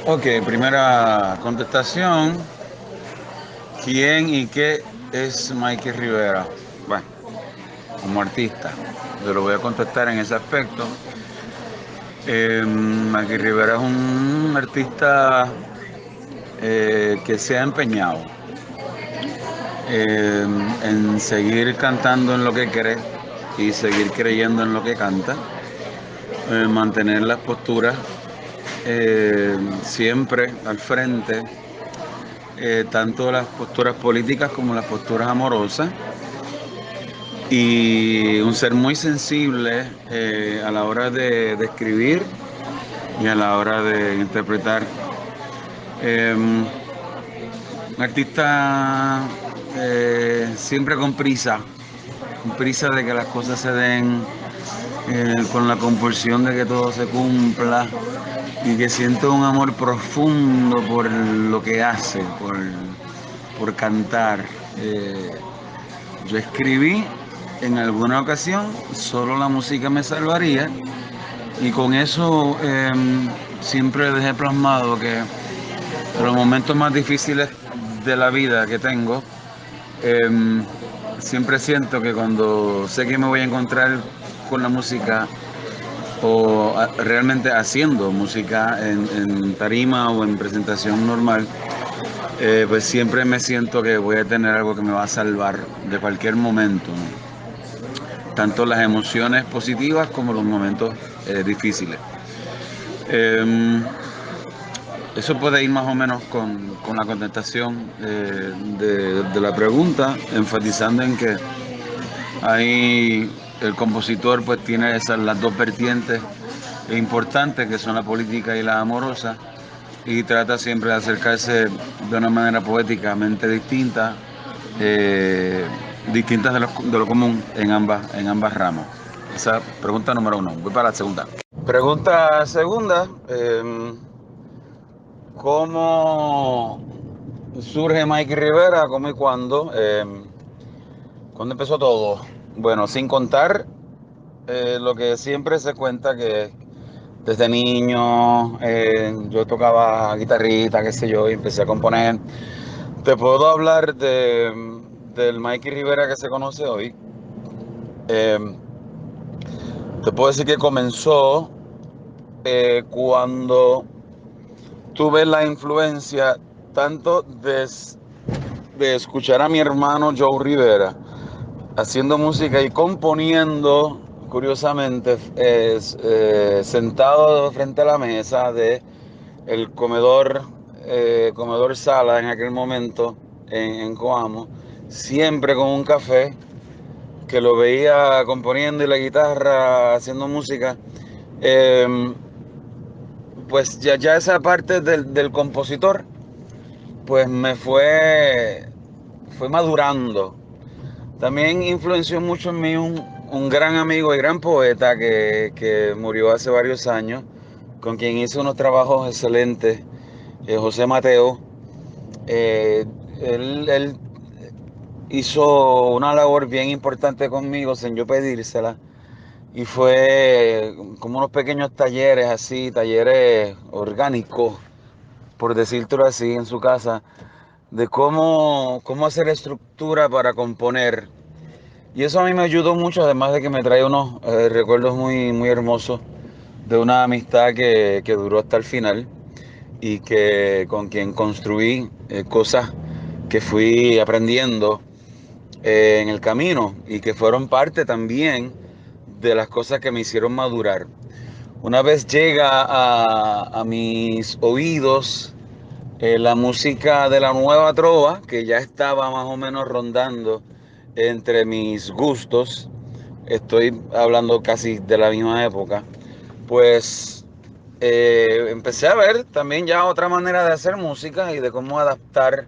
Ok, primera contestación. ¿Quién y qué es Mikey Rivera? Bueno, como artista, yo lo voy a contestar en ese aspecto. Mikey Rivera es un artista que se ha empeñado eh, en seguir cantando en lo que cree y seguir creyendo en lo que canta, mantener las posturas siempre al frente, tanto las posturas políticas como las posturas amorosas, y un ser muy sensible a la hora de escribir y a la hora de interpretar. Un artista siempre con prisa de que las cosas se den, con la compulsión de que todo se cumpla y que siente un amor profundo por lo que hace, por cantar. Yo escribí en alguna ocasión, solo la música me salvaría, y con eso siempre dejé plasmado que los momentos más difíciles de la vida que tengo, em, siempre siento que cuando sé que me voy a encontrar con la música o realmente haciendo música en tarima o en presentación normal, pues siempre me siento que voy a tener algo que me va a salvar de cualquier momento, ¿no? Tanto las emociones positivas como los momentos difíciles. Eh, Eso puede ir más o menos con la contestación de la pregunta, enfatizando en que ahí el compositor pues tiene esas las dos vertientes importantes que son la política y la amorosa, y trata siempre de acercarse de una manera poéticamente distinta, eh, distintas de lo común en ambas ramas. Esa pregunta número uno. Voy para la segunda. Pregunta segunda. ¿Cómo surge Mikey Rivera? ¿Cómo y cuándo? ¿Cuándo empezó todo? Bueno, sin contar lo que siempre se cuenta, que desde niño yo tocaba guitarrita, qué sé yo, y empecé a componer. Te puedo hablar del Mikey Rivera que se conoce hoy. Eh, Te puedo decir que comenzó cuando tuve la influencia tanto de escuchar a mi hermano Joe Rivera haciendo música y componiendo, curiosamente, sentado frente a la mesa de el comedor sala en aquel momento en Coamo, siempre con un café, que lo veía componiendo y la guitarra haciendo música. Eh, pues ya esa parte del compositor, pues fue madurando. También influenció mucho en mí un gran amigo y gran poeta que murió hace varios años, con quien hice unos trabajos excelentes, José Mateo. Eh, él hizo una labor bien importante conmigo sin yo pedírsela, y fue como unos pequeños talleres así, talleres orgánicos, por decírtelo así, en su casa, de cómo hacer estructura para componer. Y eso a mí me ayudó mucho, además de que me trae unos recuerdos muy hermosos de una amistad que duró hasta el final, y con quien construí cosas que fui aprendiendo en el camino, y que fueron parte también de las cosas que me hicieron madurar. Una vez llega a mis oídos la música de la nueva trova, que ya estaba más o menos rondando entre mis gustos, estoy hablando casi de la misma época, pues empecé a ver también ya otra manera de hacer música y de cómo adaptar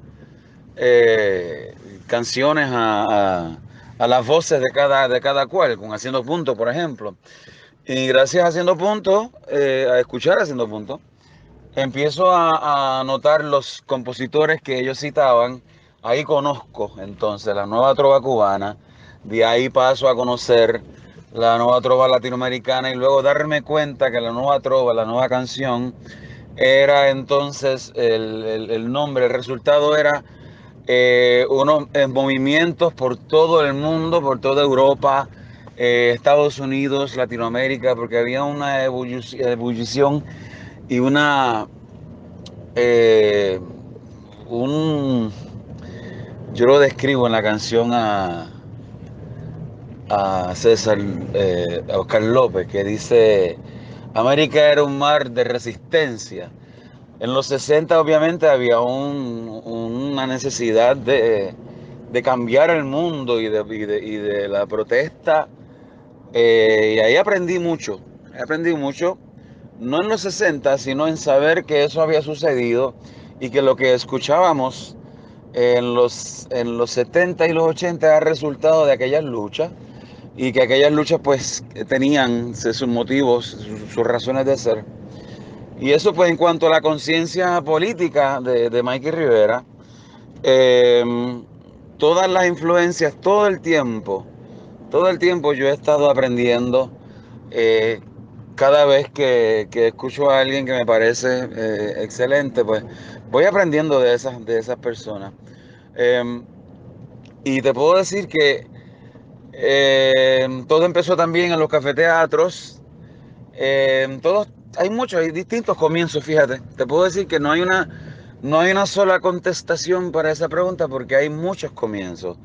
eh, canciones a las voces de cada cual, con Haciendo Punto, por ejemplo. Y gracias a Haciendo Punto, a escuchar Haciendo Punto, empiezo a notar los compositores que ellos citaban. Ahí conozco entonces la nueva trova cubana, de ahí paso a conocer la nueva trova latinoamericana, y luego darme cuenta que la nueva trova, la nueva canción, era entonces el nombre, el resultado era unos movimientos por todo el mundo, por toda Europa, Estados Unidos, Latinoamérica, porque había una ebullición y eh, un, yo lo describo en la canción a César, a Oscar López, que dice, América era un mar de resistencia. En los 60 obviamente había una necesidad de cambiar el mundo y de la protesta. Y ahí aprendí mucho, no en los 60, sino en saber que eso había sucedido y que lo que escuchábamos en los 70 y los 80 era resultado de aquellas luchas y que aquellas luchas pues tenían sus motivos, sus razones de ser. Y eso pues en cuanto a la conciencia política de Mikey Rivera, eh, todas las influencias, todo el tiempo yo he estado aprendiendo. eh, Cada vez que escucho a alguien que me parece excelente, pues voy aprendiendo de esas personas. Eh, y te puedo decir que todo empezó también en los cafeteatros. Todos, hay distintos comienzos, fíjate. Te puedo decir que no hay una sola contestación para esa pregunta porque hay muchos comienzos.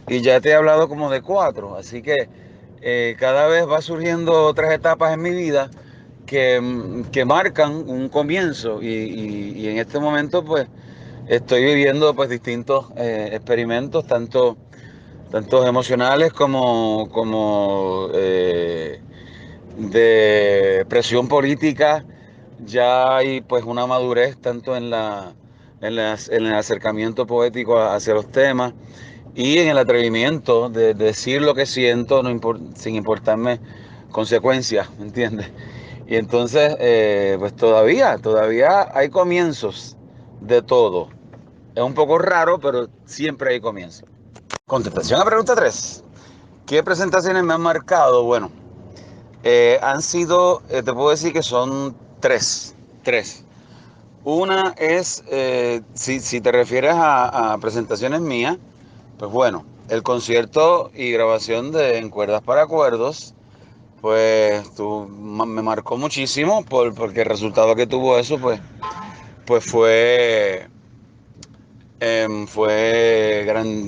Y ya te he hablado como de cuatro, así que cada vez va surgiendo otras etapas en mi vida que marcan un comienzo y en este momento pues estoy viviendo pues distintos experimentos, tanto emocionales como de presión política. Ya hay pues una madurez tanto en el acercamiento poético hacia los temas y en el atrevimiento de decir lo que siento sin importarme consecuencias, ¿me entiendes? Y entonces, pues todavía hay comienzos de todo. Es un poco raro, pero siempre hay comienzos. Contestación a pregunta 3. ¿Qué presentaciones me han marcado? Bueno, han sido, te puedo decir que son tres. Una es, si te refieres a presentaciones mías, pues bueno, el concierto y grabación de En Cuerdas para Cuerdos, pues me marcó muchísimo porque el resultado que tuvo eso, pues fue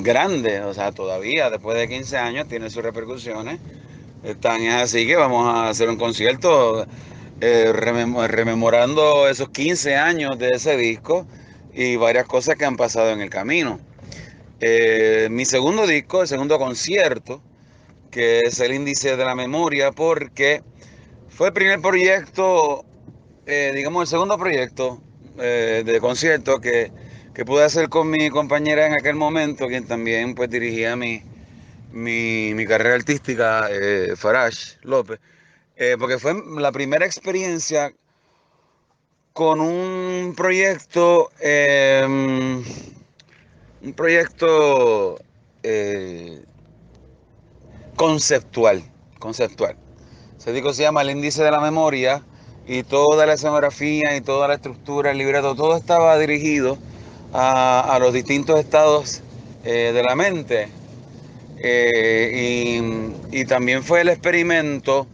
grande, o sea, todavía después de 15 años tiene sus repercusiones. Tan es así que vamos a hacer un concierto rememorando esos 15 años de ese disco y varias cosas que han pasado en el camino. Mi segundo disco, el segundo concierto, que es el Índice de la Memoria, porque fue el primer proyecto, digamos el segundo proyecto de concierto que pude hacer con mi compañera en aquel momento, quien también pues dirigía mi carrera artística, Farash López, porque fue la primera experiencia con un proyecto eh, conceptual, conceptual. Ese disco se llama El Índice de la Memoria y toda la escenografía y toda la estructura, el libreto, todo estaba dirigido a los distintos estados de la mente. Y también fue el experimento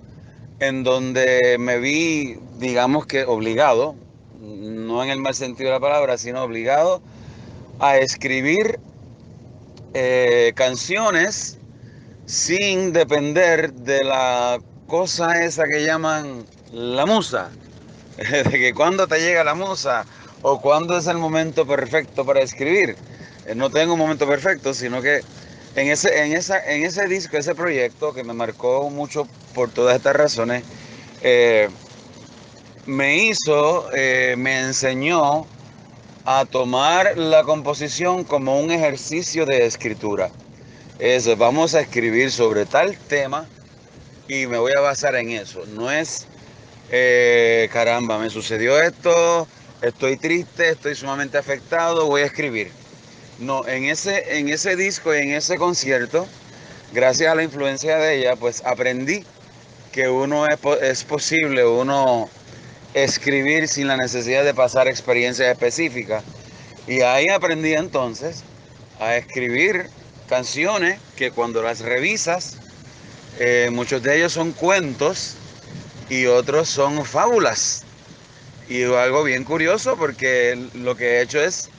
en donde me vi, digamos que obligado, no en el mal sentido de la palabra, sino obligado a escribir canciones sin depender de la cosa esa que llaman la musa, de que cuando te llega la musa o cuando es el momento perfecto para escribir. No tengo un momento perfecto, sino que en ese disco, ese proyecto que me marcó mucho por todas estas razones, eh, me enseñó a tomar la composición como un ejercicio de escritura. Eso, vamos a escribir sobre tal tema y me voy a basar en eso. No es, caramba, me sucedió esto, estoy triste, estoy sumamente afectado, voy a escribir. No, en ese disco y en ese concierto, gracias a la influencia de ella, pues aprendí que es posible uno escribir sin la necesidad de pasar experiencias específicas. Y ahí aprendí entonces a escribir canciones que cuando las revisas, muchos de ellos son cuentos y otros son fábulas. Y algo bien curioso porque lo que he hecho es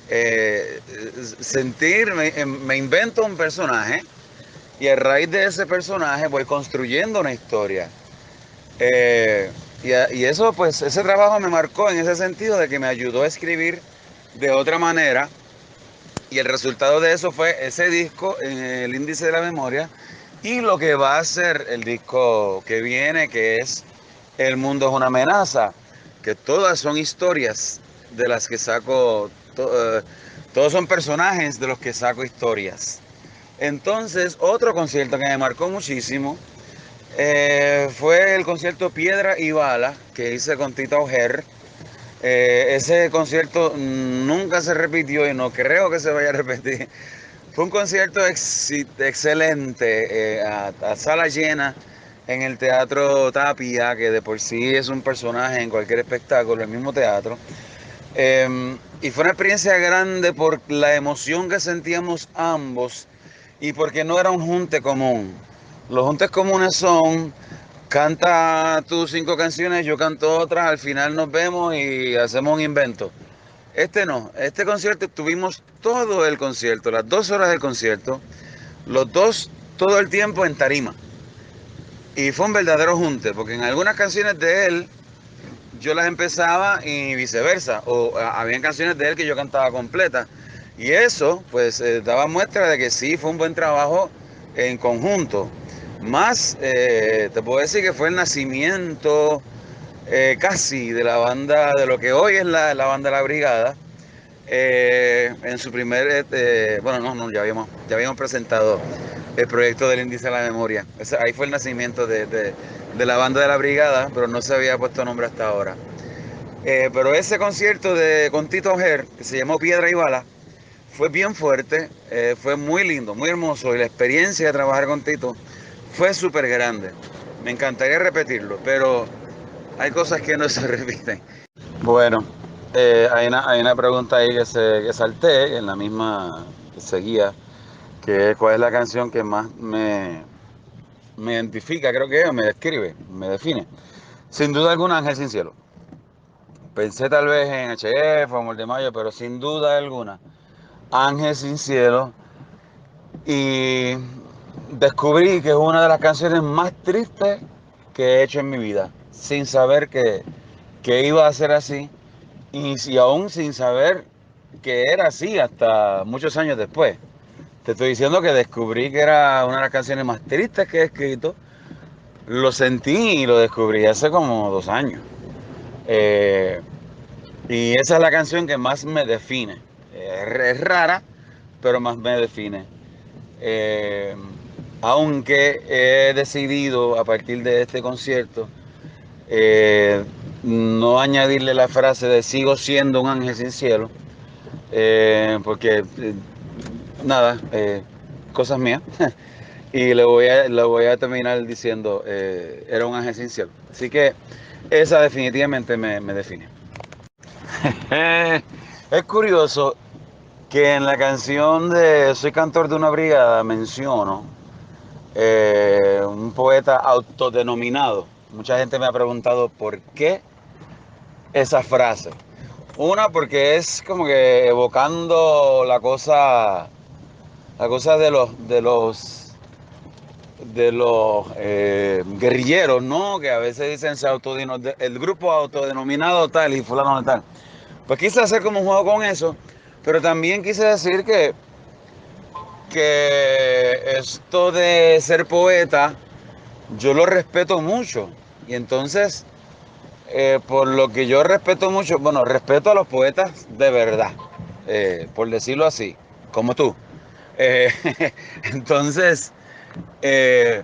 eh, sentir, me invento un personaje y a raíz de ese personaje voy construyendo una historia. Eh, y eso, pues, ese trabajo me marcó en ese sentido de que me ayudó a escribir de otra manera. Y el resultado de eso fue ese disco en el índice de la memoria y lo que va a ser el disco que viene, que es El mundo es una amenaza, que todas son historias de las que saco, todos son personajes de los que saco historias. Entonces, otro concierto que me marcó muchísimo fue el concierto Piedra y Bala que hice con Tita Ojer. Ese concierto nunca se repitió y no creo que se vaya a repetir. Fue un concierto excelente, a sala llena en el Teatro Tapia, que de por sí es un personaje en cualquier espectáculo, el mismo teatro. Y fue una experiencia grande por la emoción que sentíamos ambos y porque no era un junte común. Los juntes comunes son: canta tus 5 canciones, yo canto otras, al final nos vemos y hacemos un invento. Este no, este concierto tuvimos todo el concierto, las 2 horas del concierto, los dos todo el tiempo en tarima. Y fue un verdadero junte, porque en algunas canciones de él yo las empezaba y viceversa, o habían canciones de él que yo cantaba completa. Y eso pues daba muestra de que sí fue un buen trabajo en conjunto. Más te puedo decir que fue el nacimiento casi de la banda, de lo que hoy es la banda La Brigada. En su primer, bueno, no, ya habíamos presentado el proyecto del Índice de la Memoria. Ahí fue el nacimiento de la banda de La Brigada, pero no se había puesto nombre hasta ahora. Pero ese concierto con Tito Ojer, que se llamó Piedra y Bala, fue bien fuerte, fue muy lindo, muy hermoso, y la experiencia de trabajar con Tito fue súper grande. Me encantaría repetirlo, pero hay cosas que no se repiten. Bueno, hay una pregunta ahí que salté en la misma que seguía, que es: ¿cuál es la canción que más me identifica, creo que me describe, me define? Sin duda alguna, Ángel Sin Cielo. Pensé tal vez en HF o Amor de Mayo, pero sin duda alguna, Ángel Sin Cielo. Y descubrí que es una de las canciones más tristes que he hecho en mi vida, sin saber que iba a ser así. Y aún sin saber que era así hasta muchos años después. Te estoy diciendo que descubrí que era una de las canciones más tristes que he escrito. Lo sentí y lo descubrí hace como 2 años. Eh, y esa es la canción que más me define. Es rara, pero más me define. Eh, Aunque he decidido a partir de este concierto eh, no añadirle la frase de sigo siendo un ángel sin cielo, porque nada, cosas mías. Y le voy a terminar diciendo, era un ángel sin cielo. Así que esa definitivamente me define. Es curioso que en la canción de Soy cantor de una brigada menciono un poeta autodenominado. Mucha gente me ha preguntado por qué esa frase. Una, porque es como que evocando la cosa de los guerrilleros, ¿no? Que a veces dicen el grupo autodenominado tal y fulano de tal. Pues quise hacer como un juego con eso, pero también quise decir que esto de ser poeta, yo lo respeto mucho. Y entonces, por lo que yo respeto mucho, bueno, respeto a los poetas de verdad, por decirlo así, como tú. Eh, entonces, eh,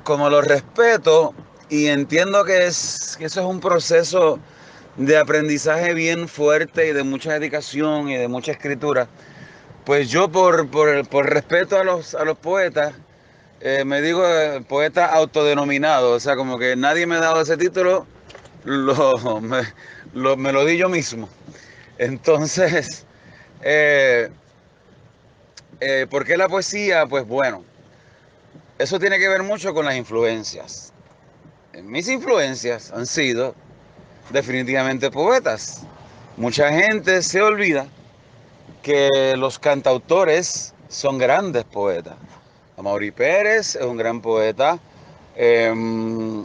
como lo respeto y entiendo que eso es un proceso de aprendizaje bien fuerte y de mucha dedicación y de mucha escritura, pues yo por respeto a los poetas, me digo poeta autodenominado, o sea, como que nadie me ha dado ese título lo, me, me lo di yo mismo. Entonces, eh, ¿por qué la poesía? Pues bueno, eso tiene que ver mucho con las influencias. Mis influencias han sido definitivamente poetas. Mucha gente se olvida que los cantautores son grandes poetas. Amaury Pérez es un gran poeta.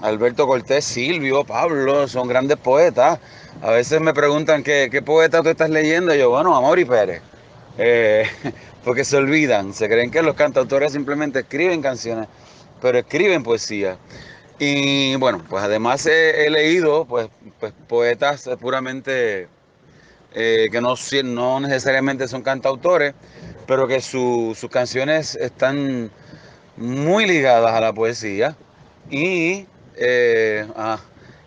Alberto Cortés, Silvio, Pablo, son grandes poetas. A veces me preguntan qué poeta tú estás leyendo. Y yo, bueno, Amaury Pérez. Eh, porque se olvidan, se creen que los cantautores simplemente escriben canciones, pero escriben poesía. Y bueno, pues además he leído pues poetas puramente que no necesariamente son cantautores, pero que sus canciones están muy ligadas a la poesía y, eh, ah,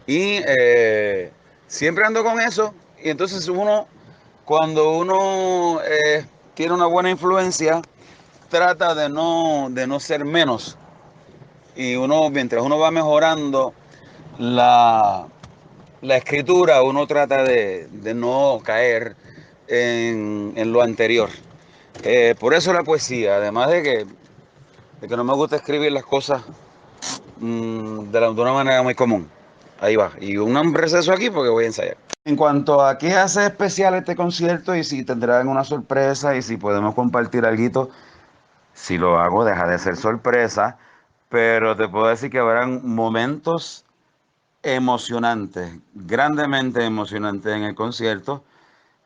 y siempre ando con eso. Y entonces cuando uno tiene una buena influencia, trata de no ser menos. Y mientras uno va mejorando la, la escritura, uno trata de no caer en lo anterior. Por eso la poesía, además de que no me gusta escribir las cosas de una manera muy común. Ahí va. Y un receso aquí porque voy a ensayar. En cuanto a qué hace especial este concierto y si tendrán una sorpresa y si podemos compartir algo, si lo hago deja de ser sorpresa, pero te puedo decir que habrán momentos emocionantes, grandemente emocionantes en el concierto,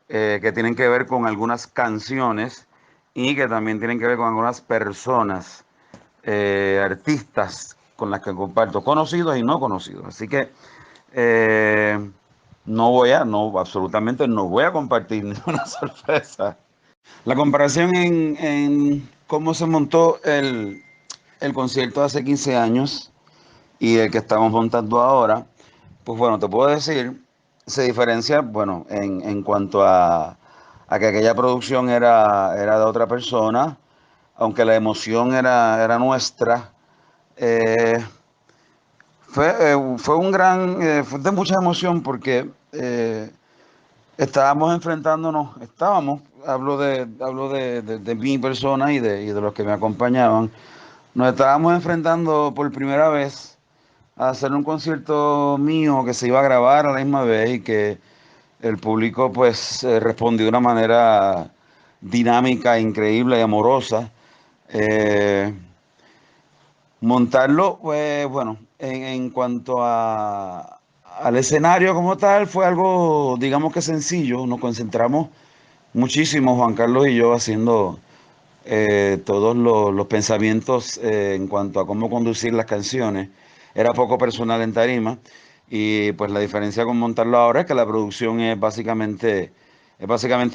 que tienen que ver con algunas canciones y que también tienen que ver con algunas personas, artistas con las que comparto, conocidos y no conocidos. Así que eh, absolutamente no voy a compartir ninguna sorpresa. La comparación en cómo se montó el concierto hace 15 años y el que estamos montando ahora, pues bueno, te puedo decir, se diferencia, bueno, en cuanto a que aquella producción era de otra persona, aunque la emoción era nuestra. eh, fue un fue de mucha emoción porque hablo de mi persona y de los que me acompañaban, nos estábamos enfrentando por primera vez a hacer un concierto mío que se iba a grabar a la misma vez y que el público pues respondió de una manera dinámica, increíble y amorosa. Eh, Montarlo, pues bueno, en cuanto al escenario como tal, fue algo, digamos que sencillo. Nos concentramos muchísimo, Juan Carlos y yo, haciendo todos los pensamientos en cuanto a cómo conducir las canciones. Era poco personal en tarima y pues la diferencia con montarlo ahora es que la producción es básicamente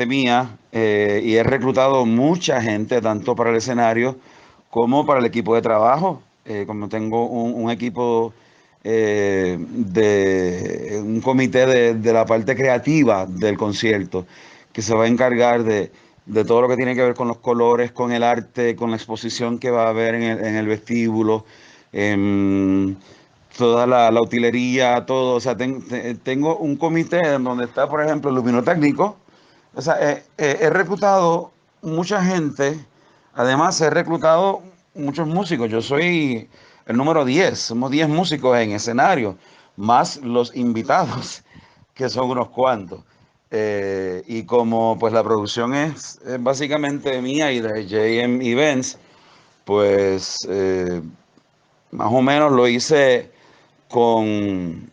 mía, y he reclutado mucha gente tanto para el escenario como para el equipo de trabajo. Como tengo un equipo de un comité de la parte creativa del concierto que se va a encargar de todo lo que tiene que ver con los colores, con el arte, con la exposición que va a haber en el vestíbulo, em, toda la utilería, todo. O sea, tengo un comité en donde está, por ejemplo, el luminotécnico. O sea, he reclutado mucha gente, además he reclutado muchos músicos. Yo soy el número 10, somos 10 músicos en escenario, más los invitados, que son unos cuantos. Y como pues la producción es básicamente mía y de JM Events, pues más o menos lo hice con,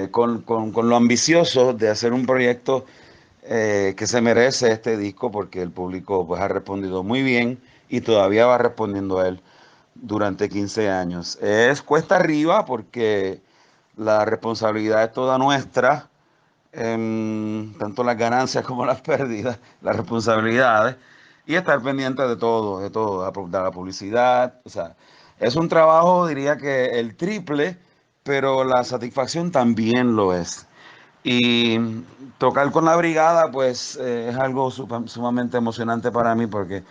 con lo ambicioso de hacer un proyecto que se merece este disco porque el público pues ha respondido muy bien y todavía va respondiendo a él durante 15 años. Es cuesta arriba porque la responsabilidad es toda nuestra, tanto las ganancias como las pérdidas, las responsabilidades, y estar pendiente de todo, de la publicidad. O sea, es un trabajo, diría que el triple, pero la satisfacción también lo es. Y tocar con la brigada, pues es algo sumamente emocionante para mí porque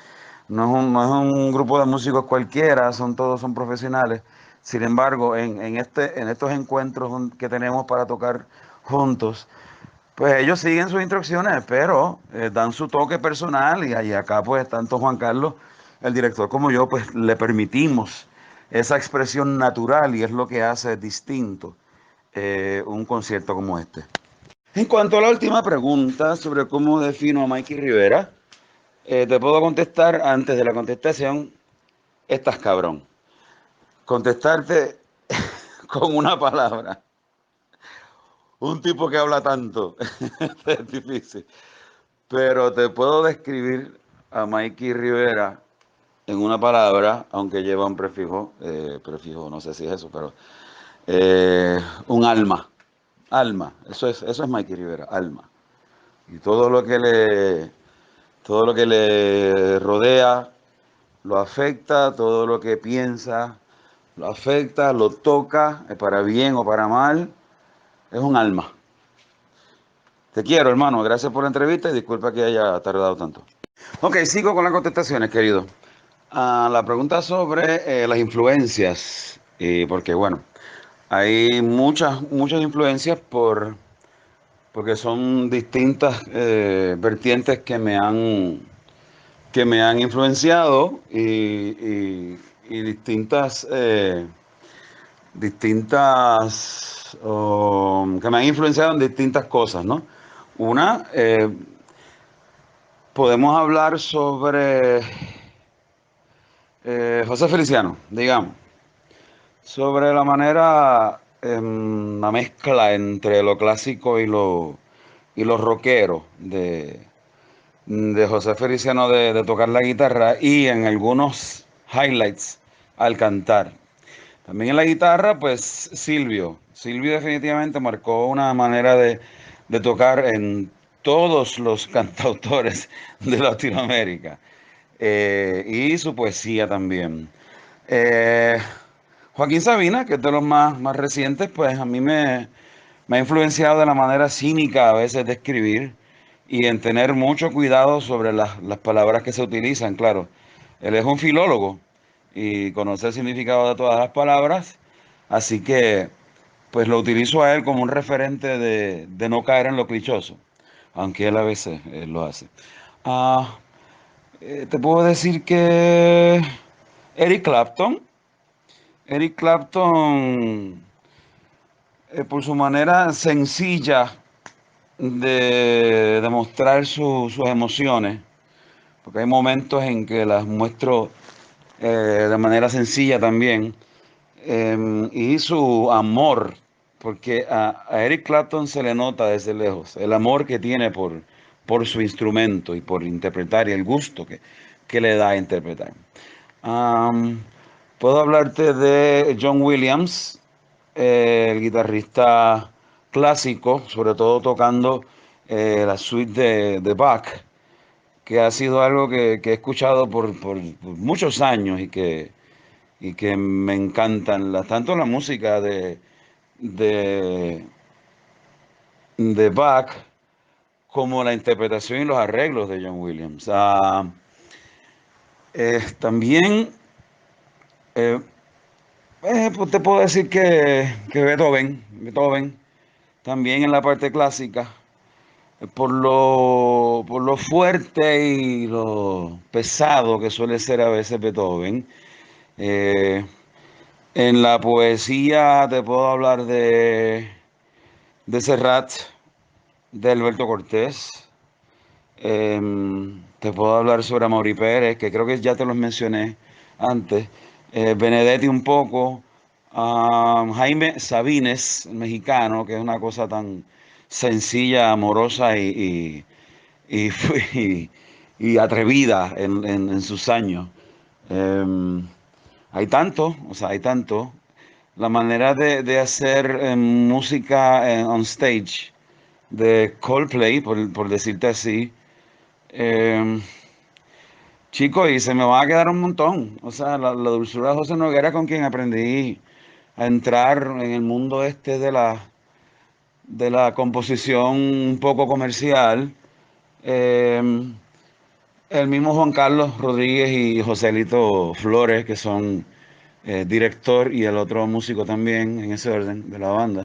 no es un grupo de músicos cualquiera, son todos son profesionales. Sin embargo, en estos encuentros que tenemos para tocar juntos, pues ellos siguen sus instrucciones, pero dan su toque personal y acá pues tanto Juan Carlos, el director, como yo, pues le permitimos esa expresión natural y es lo que hace distinto un concierto como este. En cuanto a la última pregunta sobre cómo defino a Mikey Rivera, te puedo contestar antes de la contestación, estás cabrón. Contestarte con una palabra. Un tipo que habla tanto es difícil. Pero te puedo describir a Mikey Rivera en una palabra, aunque lleva un prefijo, no sé si es eso, pero un alma. Alma, eso es Mikey Rivera, alma. Y todo lo que le rodea, lo afecta, todo lo que piensa, lo afecta, lo toca, para bien o para mal, es un alma. Te quiero, hermano. Gracias por la entrevista y disculpa que haya tardado tanto. Ok, sigo con las contestaciones, querido. La pregunta sobre las influencias, porque bueno, hay muchas influencias porque son distintas vertientes que me han influenciado y que me han influenciado en distintas cosas, ¿no? Una, podemos hablar sobre José Feliciano, digamos, sobre la manera, la mezcla entre lo clásico y lo rockero de José Feliciano de tocar la guitarra y en algunos highlights al cantar. También en la guitarra, pues Silvio. Silvio definitivamente marcó una manera de tocar en todos los cantautores de Latinoamérica. Y su poesía también. Eh, Joaquín Sabina, que es de los más recientes, pues a mí me ha influenciado de la manera cínica a veces de escribir y en tener mucho cuidado sobre las palabras que se utilizan, claro. Él es un filólogo y conoce el significado de todas las palabras, así que pues lo utilizo a él como un referente de no caer en lo clichoso, aunque él a veces lo hace. Ah, te puedo decir que Eric Clapton, Eric Clapton, por su manera sencilla de demostrar sus emociones, porque hay momentos en que las muestro de manera sencilla también, y su amor, porque a Eric Clapton se le nota desde lejos el amor que tiene por su instrumento y por interpretar y el gusto que le da a interpretar. Um, Puedo hablarte de John Williams, el guitarrista clásico, sobre todo tocando la suite de Bach, que ha sido algo que he escuchado por muchos años y que me encantan, tanto la música de, de Bach como la interpretación y los arreglos de John Williams. También eh, pues te puedo decir que Beethoven, también en la parte clásica, por lo fuerte y lo pesado que suele ser a veces Beethoven. Eh, en la poesía te puedo hablar de Serrat, de Alberto Cortés. Te puedo hablar sobre Amaury Pérez, que creo que ya te los mencioné antes. Benedetti un poco. Jaime Sabines, el mexicano, que es una cosa tan sencilla, amorosa y, y- y atrevida en sus años. Em, Hay tanto, o sea, hay tanto. La manera de hacer música on stage de Coldplay, por decirte así, eh, chico, y se me va a quedar un montón. O sea, la dulzura de José Noguera con quien aprendí a entrar en el mundo este de la composición un poco comercial. Eh, el mismo Juan Carlos Rodríguez y Joselito Flores, que son director y el otro músico también, en ese orden, de la banda.